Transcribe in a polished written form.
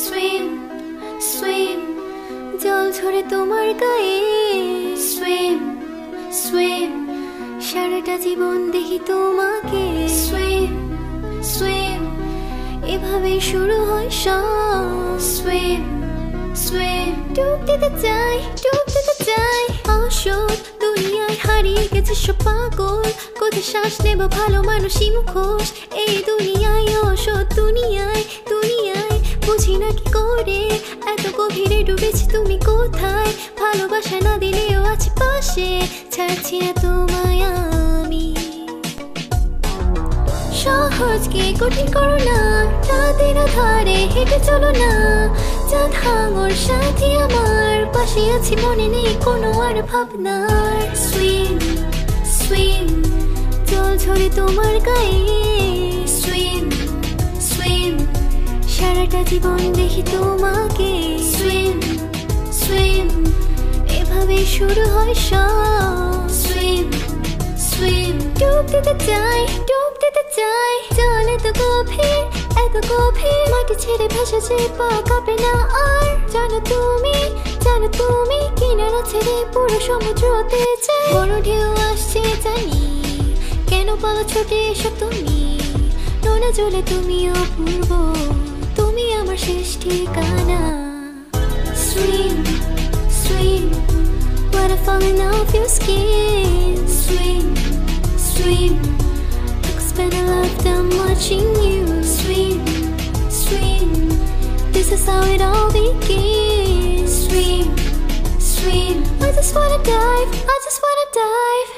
swim, swim, জল ঝরে তোমার গায়ে swim, swim, সারাটা জীবন দেখি তোমাকে swim, swim, এভাবে শুরু হয় সব swim, swim, ডুব দিতে চাই, ডুব দিতে চাই, আসল দুনিয়ায় হারিয়ে গেছে সব পাগল, কোথায় শ্বাস নেব ভালো মানুষই মুখোশ, এই দুনিয়ায় অসৎ দুনিয়ায়, দুনিয়ায় বুঝি না কি করে এত গভীরে ডুবেছি তুমি কোথায়, ভালোবাসা না দিলেও আছে পাশে, ছাড়ছি না তোমায় আমি। সহজকে কঠিন করো না, রাতের ধারে হেঁটে চলো না, চাঁদ হাঙর সাথী আমার পাশে আছি মনে নেই কোনো আর ভাবনার সুইম, সুইম, জল ঝরে তোমার গায়ে সুইম, সুইম, সারাটা জীবন দেখি তোমাকে সুইম, সুইম, এভাবে শুরু হয় সব সুইম, সুইম, ডুব দিতে চাই, ডুব দিতে চাই, জল এত গভীর, এত গভীর, মাটি ছেড়ে ভেসে যে পা কাঁপে না আর, জানো তুমি কিনারা ছেড়ে পুরো সমুদ্রতে চাই, বড় ঢেউ আসছে জানি, কেন পালা ছুটে এসো তুমি, নোনা জলে তুমি অপূর্ব, তুমি আমার শেষ ঠিকানা swim, swim, wanna fall in off your skin swim, swim, I could spend a lifetime watching you swim, swim, this is how it all begins swim, swim, I just wanna dive, I just wanna dive